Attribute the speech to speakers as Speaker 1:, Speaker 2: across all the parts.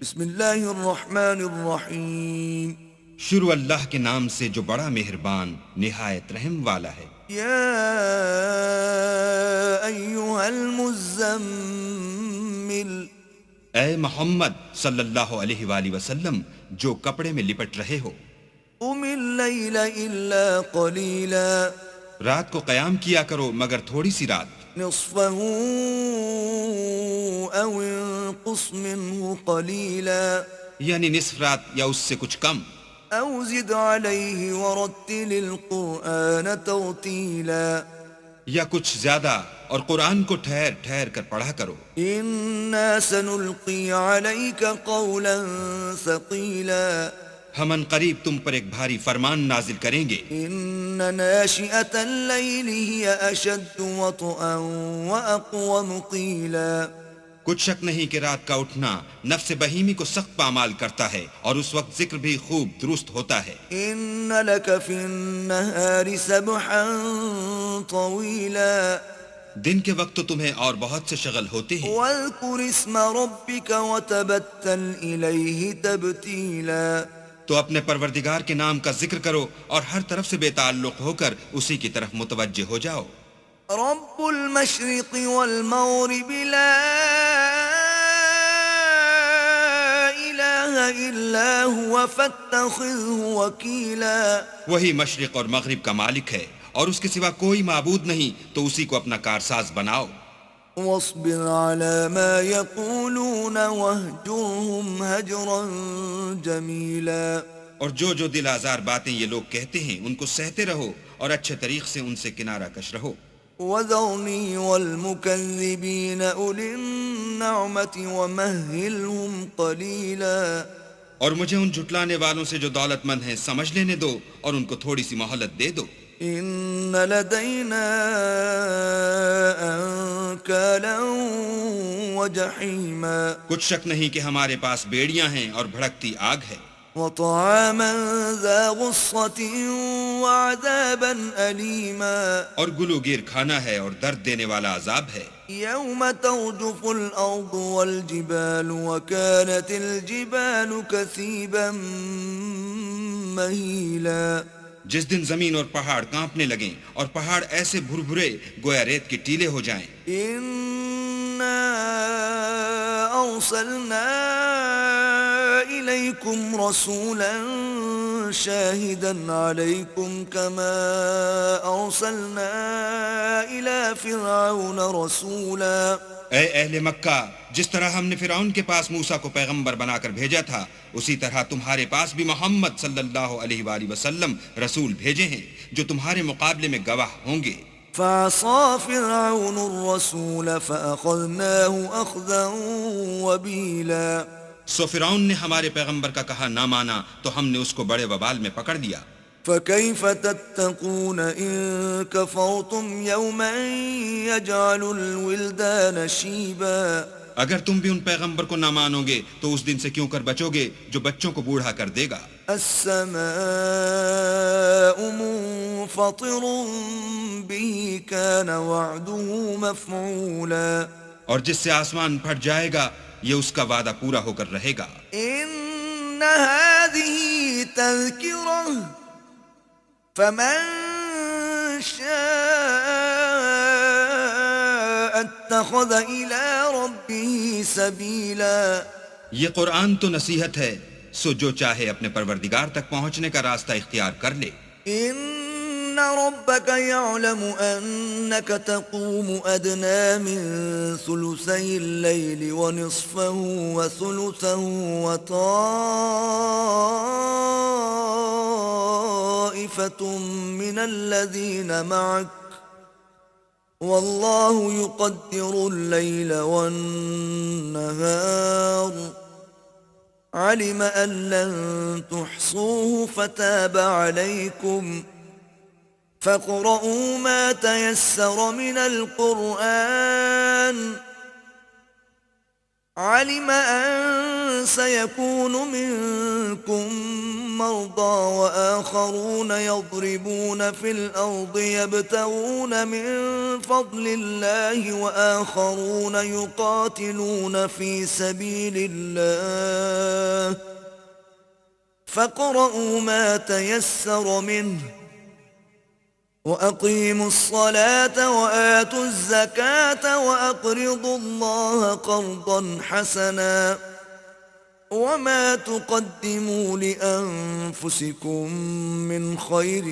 Speaker 1: بسم اللہ الرحمن الرحیم.
Speaker 2: شروع اللہ کے نام سے جو بڑا مہربان نہایت رحم والا ہے.
Speaker 1: یا ایہا المزمل.
Speaker 2: اے محمد صلی اللہ علیہ وآلہ وسلم جو کپڑے میں لپٹ رہے ہو،
Speaker 1: قم اللیل الا قلیلا.
Speaker 2: رات کو قیام کیا کرو مگر تھوڑی سی رات.
Speaker 1: نصفہ او انقص منہ قلیلا.
Speaker 2: یعنی نصف رات یا اس سے کچھ کم.
Speaker 1: او زد علیہ ورتل القرآن ترتیلا.
Speaker 2: یا کچھ زیادہ اور قرآن کو ٹھہر ٹھہر کر پڑھا کرو.
Speaker 1: انا سنلقی علیک قولا ثقیلا.
Speaker 2: ہم ان قریب تم پر ایک بھاری فرمان نازل کریں گے.
Speaker 1: ان ناشئة اللیل ہی اشد وطئا واقوم قیلا.
Speaker 2: کچھ شک نہیں کہ رات کا اٹھنا نفس بہیمی کو سخت پامال کرتا ہے اور اس وقت ذکر بھی خوب درست ہوتا ہے.
Speaker 1: ان لک فی النہار سبحا طویلا.
Speaker 2: دن کے وقت تو تمہیں اور بہت سے شغل ہوتے ہیں.
Speaker 1: واذکر اسم ربک وتبتل الیہ تبتیلا.
Speaker 2: تو اپنے پروردگار کے نام کا ذکر کرو اور ہر طرف سے بے تعلق ہو کر اسی کی طرف متوجہ ہو جاؤ.
Speaker 1: رب المشرق والمغرب لا الہ الا هو فاتخذه وکیلا.
Speaker 2: وہی مشرق اور مغرب کا مالک ہے اور اس کے سوا کوئی معبود نہیں، تو اسی کو اپنا کارساز بناؤ.
Speaker 1: واصبر على ما يقولون واهجرهم هجرا جميلا.
Speaker 2: اور جو دل آزار باتیں یہ لوگ کہتے ہیں ان کو سہتے رہو اور اچھے طریق سے ان سے کنارہ کش رہو.
Speaker 1: وذرني والمكذبين أولي النعمة ومهلهم قليلا.
Speaker 2: اور مجھے ان جھٹلانے والوں سے جو دولت مند ہیں سمجھ لینے دو اور ان کو تھوڑی سی مہلت دے دو.
Speaker 1: إن لدينا أنكالا وجحيما.
Speaker 2: کچھ شک نہیں کہ ہمارے پاس بیڑیاں ہیں اور بھڑکتی آگ ہے.
Speaker 1: وطعاما ذا غصة وعذابا أليما.
Speaker 2: اور گلوگیر کھانا ہے اور درد دینے والا عذاب ہے.
Speaker 1: يوم ترجف الأرض والجبال وكانت الجبال كثيبا مهيلا.
Speaker 2: جس دن زمین اور پہاڑ کانپنے لگیں اور پہاڑ ایسے بھربھرے گویا ریت کے ٹیلے ہو جائیں.
Speaker 1: إنا أرسلنا إليكم رسولا شاهدا عليكم كما أرسلنا إلى فرعون رسولا.
Speaker 2: اے اہل مکہ، جس طرح ہم نے فرعون کے پاس موسیٰ کو پیغمبر بنا کر بھیجا تھا، اسی طرح تمہارے پاس بھی محمد صلی اللہ علیہ وآلہ وسلم رسول بھیجے ہیں جو تمہارے مقابلے میں گواہ ہوں گے.
Speaker 1: فعصى فرعون الرسول فأخذناه أخذا وبيلا.
Speaker 2: سو فرعون نے ہمارے پیغمبر کا کہا نہ مانا تو ہم نے اس کو بڑے وبال میں پکڑ لیا.
Speaker 1: فكيف تتقون إن كفرتم يوما يجعل الولدان شيبا.
Speaker 2: اگر تم بھی ان پیغمبر کو نہ مانو گے تو اس دن سے کیوں کر بچو گے جو بچوں کو بوڑھا کر دے گا.
Speaker 1: السماء منفطر به كان وعده مفعولا.
Speaker 2: اور جس سے آسمان پھٹ جائے گا یہ اس کا وعدہ پورا ہو کر رہے گا.
Speaker 1: إن هذه تذكرة فمن شاء اتخذ إلى ربه سبيلا.
Speaker 2: یہ قرآن تو نصیحت ہے، سو جو چاہے اپنے پروردگار تک پہنچنے کا راستہ اختیار کر لے.
Speaker 1: إن ربك يعلم أنك تقوم أدنى من ثلثي الليل ونصفه وثلثه وطائفة من الذين معك والله يقدر الليل والنهار علم أن لن تحصوه فتاب عليكم فاقرؤوا ما تيسر من القرآن علم أن سيكون منكم مرضى وآخرون يضربون في الأرض يبتغون من فضل الله وآخرون يقاتلون في سبيل الله فاقرؤوا ما تيسر منه وأقيموا الصلاة وآتوا الزكاة وأقرضوا الله قرضا حسنا وما تقدموا لأنفسكم من خير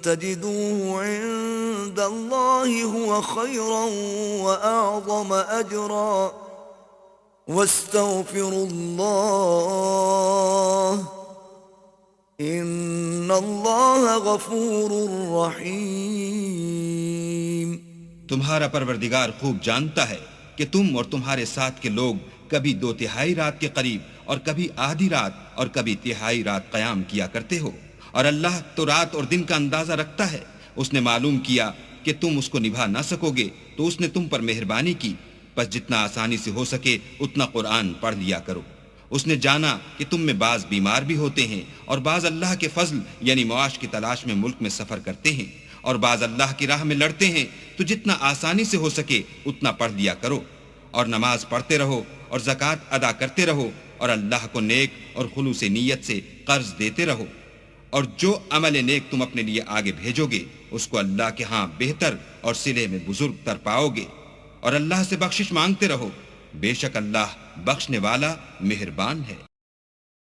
Speaker 1: تجدوه عند الله هو خيرا وأعظم أجرا واستغفروا الله ان اللہ غفور رحیم۔
Speaker 2: تمہارا پروردگار خوب جانتا ہے کہ تم اور تمہارے ساتھ کے لوگ کبھی 2/3 رات کے قریب اور کبھی آدھی رات اور کبھی 1/3 رات قیام کیا کرتے ہو، اور اللہ تو رات اور دن کا اندازہ رکھتا ہے۔ اس نے معلوم کیا کہ تم اس کو نبھا نہ سکو گے تو اس نے تم پر مہربانی کی، بس جتنا آسانی سے ہو سکے اتنا قرآن پڑھ لیا کرو۔ اس نے جانا کہ تم میں بعض بیمار بھی ہوتے ہیں اور بعض اللہ کے فضل یعنی معاش کی تلاش میں ملک میں سفر کرتے ہیں اور بعض اللہ کی راہ میں لڑتے ہیں، تو جتنا آسانی سے ہو سکے اتنا پڑھ لیا کرو، اور نماز پڑھتے رہو اور زکوٰۃ ادا کرتے رہو، اور اللہ کو نیک اور خلوص نیت سے قرض دیتے رہو، اور جو عمل نیک تم اپنے لیے آگے بھیجو گے اس کو اللہ کے ہاں بہتر اور صلے میں بزرگ تر پاؤ گے، اور اللہ سے بخشش مانگتے رہو، بے شک اللہ بخشنے والا مہربان ہے۔